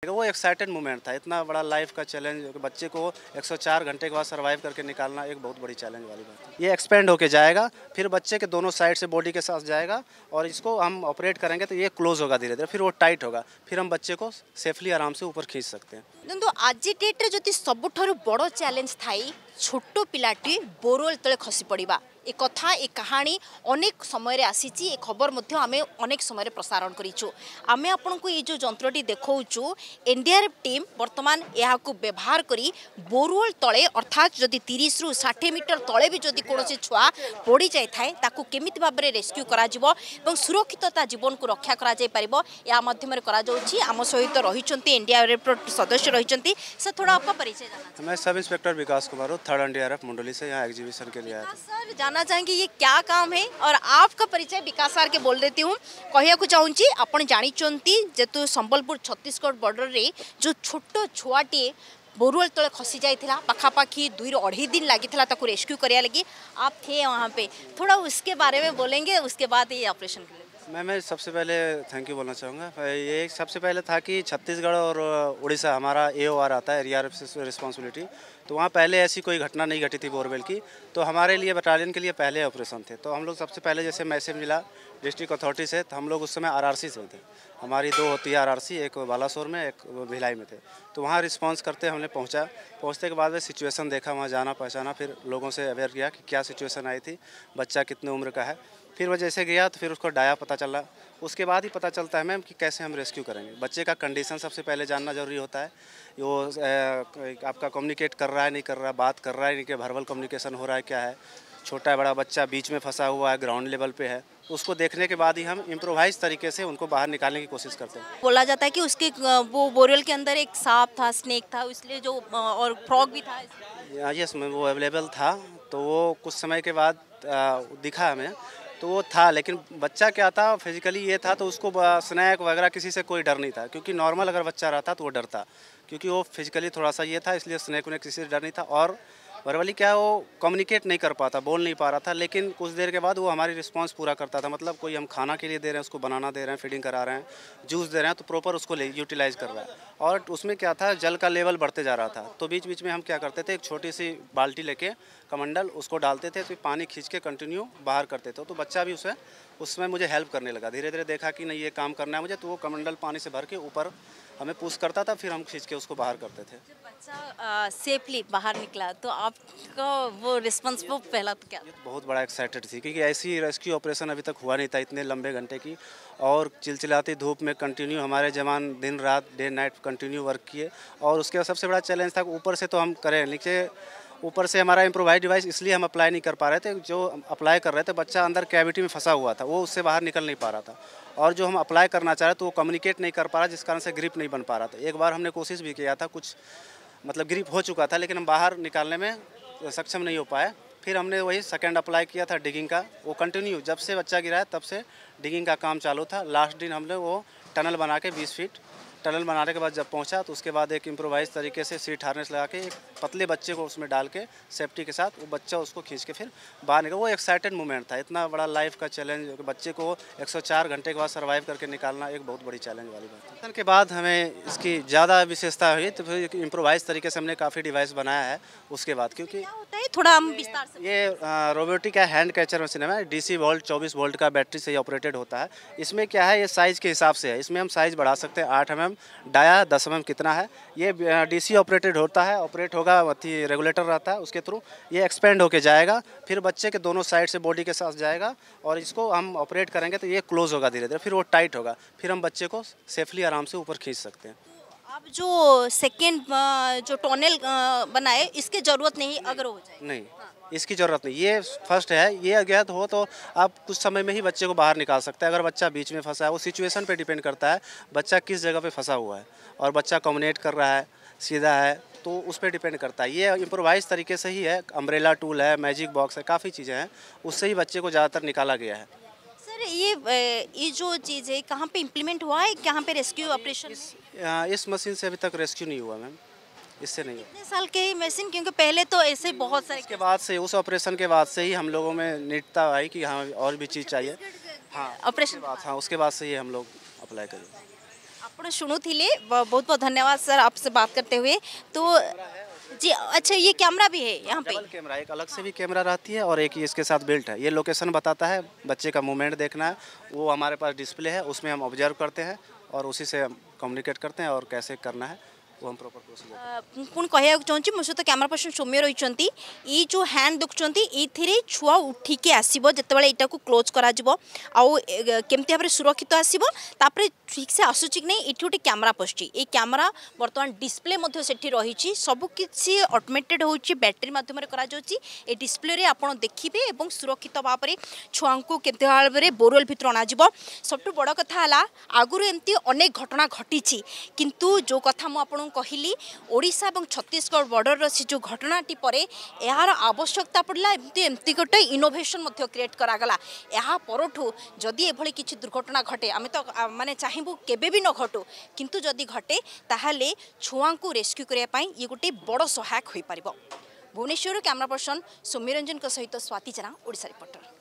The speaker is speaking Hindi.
वो एक्साइटेड मोमेंट था, इतना बड़ा लाइफ का चैलेंज बच्चे को 104 घंटे के बाद सर्वाइव करके निकालना एक बहुत बड़ी चैलेंज वाली बात है। ये एक्सपेंड होके जाएगा, फिर बच्चे के दोनों साइड से बॉडी के साथ जाएगा और इसको हम ऑपरेट करेंगे तो ये क्लोज होगा धीरे धीरे, फिर वो टाइट होगा, फिर हम बच्चे को सेफली आराम से ऊपर खींच सकते हैं। देखो आज डेट्रे जदि सबुठारु बड़ चैलेंज थाई छोट पिलाटी बोरवेल तले खसी पड़ा ए कथा ए कहानी अनेक समय आसी खबर आमे अनेक समय प्रसारण करूँ। आमे आपन को ये जो जंत्रटी देखौचु एनडीआरएफ टीम वर्तमान यहाँ व्यवहार करी बोरवेल तले अर्थात जदि 30 रु 60 मीटर तले भी जदि कौन छुआ पड़ी जाए ताकू केमिति भाव में रेस्क्यू करा जिवो एवं सुरक्षितता जीवन को रक्षा करा जाय परिबो या माध्यम करा जाउछि। आम सहित रहिचंती एनडीआरएफ सदस्य रहिचंती से थोड़ा आपका परिचय जाना। मैं सब इंस्पेक्टर विकास कुमार हूँ, 3rd एनडीआरएफ मुंडली से यहाँ एग्जीबिशन के लिए आया था। सर जानना चाहेंगे ये क्या काम है और आपका परिचय विकास सर के बोल देती हूँ। कहया को चाहूँगी आपण जानिचंती जेतु संबलपुर छत्तीसगढ़ बॉर्डर रे जो छोट छुआटी बोरवेल तले खसी जाइथिला पाखापाखी 2 ରୁ 2.5 दिन लगी ताकू रेस्क्यू करिया लगी आप थे वहाँ पे, थोड़ा उसके बारे में बोलेंगे उसके बाद ये ऑपरेशन के लिए। मैं सबसे पहले थैंक यू बोलना चाहूँगा। ये सबसे पहले था कि छत्तीसगढ़ और उड़ीसा हमारा AOR आता है, एरिया रिस्पॉन्सिबिलिटी, तो वहाँ पहले ऐसी कोई घटना नहीं घटी थी बोरवेल की, तो हमारे लिए बटालियन के लिए पहले ऑपरेशन थे। तो हम लोग सबसे पहले जैसे मैसेज मिला डिस्ट्रिक्ट अथॉरिटी से, तो हम लोग उस समय RRC से थे, हमारी 2 होती है RRC, एक बालासोर में एक भिलाई में थे। तो वहाँ रिस्पांस करते हमने पहुँचते के बाद में सिचुएशन देखा, वहाँ जाना पहचाना, फिर लोगों से अवेयर किया कि क्या सिचुएशन आई थी, बच्चा कितने उम्र का है। फिर वो जैसे गया तो फिर उसको डाया पता चला, उसके बाद ही पता चलता है मैम कि कैसे हम रेस्क्यू करेंगे। बच्चे का कंडीशन सबसे पहले जानना ज़रूरी होता है, वो आपका कम्युनिकेट कर रहा है नहीं कर रहा, बात कर रहा है नहीं, कि वर्बल कम्युनिकेशन हो रहा है क्या है, छोटा है बड़ा बच्चा बीच में फंसा हुआ है, ग्राउंड लेवल पे है, उसको देखने के बाद ही हम इम्प्रोवाइज तरीके से उनको बाहर निकालने की कोशिश करते हैं। बोला जाता है कि उसके वो बोरवेल के अंदर एक सांप था, स्नेक था, इसलिए जो और फ्रॉग भी था। यस मैम, वो अवेलेबल था, तो वो कुछ समय के बाद दिखा हमें, तो वो था, लेकिन बच्चा क्या था फिजिकली ये था, तो उसको स्नैक वगैरह किसी से कोई डर नहीं था, क्योंकि नॉर्मल अगर बच्चा रहता तो वो डरता, क्योंकि वो फिजिकली थोड़ा सा ये था, इसलिए स्नैक उन्हें किसी से डर नहीं था। और वर्बली क्या वो कम्युनिकेट नहीं कर पाता, बोल नहीं पा रहा था, लेकिन कुछ देर के बाद वो हमारी रिस्पांस पूरा करता था। मतलब कोई हम खाना के लिए दे रहे हैं, उसको बनाना दे रहे हैं, फीडिंग करा रहे हैं, जूस दे रहे हैं, तो प्रॉपर उसको यूटिलाइज कर रहा है। और उसमें क्या था, जल का लेवल बढ़ते जा रहा था, तो बीच बीच में हम क्या करते थे, एक छोटी सी बाल्टी लेके कमंडल उसको डालते थे, तो पानी खींच के कंटिन्यू बाहर करते थे। तो बच्चा भी उसमें मुझे हेल्प करने लगा, धीरे धीरे देखा कि नहीं ये काम करना है मुझे, तो वो कमंडल पानी से भर के ऊपर हमें पुश करता था, फिर हम खींच के उसको बाहर करते थे। जब बच्चा सेफली बाहर निकला तो आपका वो रिस्पांस वो पहला तो क्या? बहुत बड़ा एक्साइटेड थी, क्योंकि ऐसी रेस्क्यू ऑपरेशन अभी तक हुआ नहीं था इतने लंबे घंटे की, और चिलचिलाती धूप में कंटिन्यू हमारे जवान दिन रात डे नाइट कंटिन्यू वर्क किए। और उसके बाद सबसे बड़ा चैलेंज था ऊपर से तो हम करें, नीचे ऊपर से हमारा इम्प्रोवाइज डिवाइस इसलिए हम अप्लाई नहीं कर पा रहे थे, जो अप्लाई कर रहे थे बच्चा अंदर कैविटी में फंसा हुआ था, वो उससे बाहर निकल नहीं पा रहा था, और जो हम अप्लाई करना चाह रहे थे वो कम्युनिकेट नहीं कर पा रहा, जिस कारण से ग्रिप नहीं बन पा रहा था। एक बार हमने कोशिश भी किया था, कुछ मतलब ग्रिप हो चुका था, लेकिन हम बाहर निकालने में सक्षम नहीं हो पाए। फिर हमने वही सेकंड अप्लाई किया था डिगिंग का, वो कंटिन्यू जब से बच्चा गिरा है तब से डिगिंग का काम चालू था। लास्ट दिन हमने वो टनल बना के 20 फीट टनल बनाने के बाद जब पहुंचा, तो उसके बाद एक इम्प्रोवाइज तरीके से सीट हार्नेस लगा के एक पतले बच्चे को उसमें डाल के सेफ्टी के साथ वो बच्चा उसको खींच के फिर बाहर निकला। वो एक्साइटेड मोमेंट था, इतना बड़ा लाइफ का चैलेंज, बच्चे को 104 घंटे के बाद सर्वाइव करके निकालना एक बहुत बड़ी चैलेंज वाली बात है। के बाद हमें इसकी ज़्यादा विशेषता हुई, तो फिर इम्प्रोवाइज तरीके से हमने काफ़ी डिवाइस बनाया है उसके बाद, क्योंकि क्या होता है थोड़ा हम विस्तार से। ये रोबोटिक है, हैंड कैचर मशीन है, DC वोल्ट 24 वोल्ट का बैटरी से ऑपरेटेड होता है। इसमें क्या है, ये साइज़ के हिसाब से है, इसमें हम साइज़ बढ़ा सकते हैं 8 mm, डाया 10 mm कितना है। ये DC ऑपरेटेड होता है, ऑपरेट होगा रेगुलेटर रहता है, उसके थ्रू ये एक्सपेंड होके जाएगा, फिर बच्चे के दोनों साइड से बॉडी के साथ जाएगा, और इसको हम ऑपरेट करेंगे तो ये क्लोज होगा धीरे धीरे, फिर वो टाइट होगा, फिर हम बच्चे को सेफली आराम से ऊपर खींच सकते हैं। आप जो सेकेंड जो टनल बनाए इसकी जरूरत नहीं अगर हो जाए? नहीं, इसकी ज़रूरत नहीं, ये फर्स्ट है। ये अज्ञात हो तो आप कुछ समय में ही बच्चे को बाहर निकाल सकते हैं। अगर बच्चा बीच में फंसा है, वो सिचुएशन पे डिपेंड करता है, बच्चा किस जगह पे फंसा हुआ है, और बच्चा कम्युनिकेट कर रहा है, सीधा है, तो उस पर डिपेंड करता है। ये इम्प्रोवाइज तरीके से ही है, अम्ब्रेला टूल है, मैजिक बॉक्स है, काफ़ी चीज़ें हैं, उससे ही बच्चे को ज़्यादातर निकाला गया है। सर ये जो चीज़ है कहाँ पे इम्प्लीमेंट हुआ है, कहाँ पे रेस्क्यू ऑपरेशन? इस मशीन से अभी तक रेस्क्यू नहीं हुआ मैम, इससे नहीं हुआ। कितने साल के मशीन, क्योंकि पहले तो ऐसे बहुत सारे इसके बाद से, उस ऑपरेशन के बाद से ही हम लोगों में निडता आई कि हाँ और भी चीज़ चाहिए। हाँ ऑपरेशन हाँ, उसके बाद से ही हम लोग अप्लाई करें। ଆପଣ ଶୁଣୁଥିଲେ बहुत बहुत धन्यवाद सर आपसे बात करते हुए तो जी अच्छा ये कैमरा भी है यहाँ पे डबल कैमरा, एक अलग से भी कैमरा रहती है और एक ही इसके साथ बेल्ट है। ये लोकेशन बताता है, बच्चे का मूवमेंट देखना है, वो हमारे पास डिस्प्ले है, उसमें हम ऑब्जर्व करते हैं और उसी से हम कम्युनिकेट करते हैं और कैसे करना है वो हम प्रॉपर प्रोसीजर। पुणी कहूँ चाहूँगी मो सहित कैमरा पर्सन सौम्य रही ये जो हैंड देखुं ये छुआ उठिकी आसो जिते यहाँ को क्लोज करमती भाव सुरक्षित आसो ठीक से आसूची कि नहीं ये गोटे कैमरा पशुची ये कैमरा बर्तमान डिस्प्ले रही सबकि ऑटोमेटेड हो बैटेरी मध्यम ये डिस्प्ले आप देखिए और सुरक्षित भाव में छुआ को केमती भाव में बोरवेल भितर अणाज सबुठ बड़ कथा है आगुरी एमती अनेक घटना घटी किंतु जो कथा मुझे कहली ओडिशा और छत्तीसगढ़ बॉर्डर से जो घटनाटी पर यार आवश्यकता पड़ा एमती गोटे इनोवेशन क्रिएट करागला या परठू जदि एभली किसी दुर्घटना घटे आम तो माने चाहबू केबे भी न घटू किंतु जदि घटे ताहले छुआ को रेस्क्यू करने ये गोटे बड़ सहायक हो पार। भुवनेश्वर कैमरा पर्सन सौम्यरंजन सहित स्वाति जेना ओडिशा रिपोर्टर।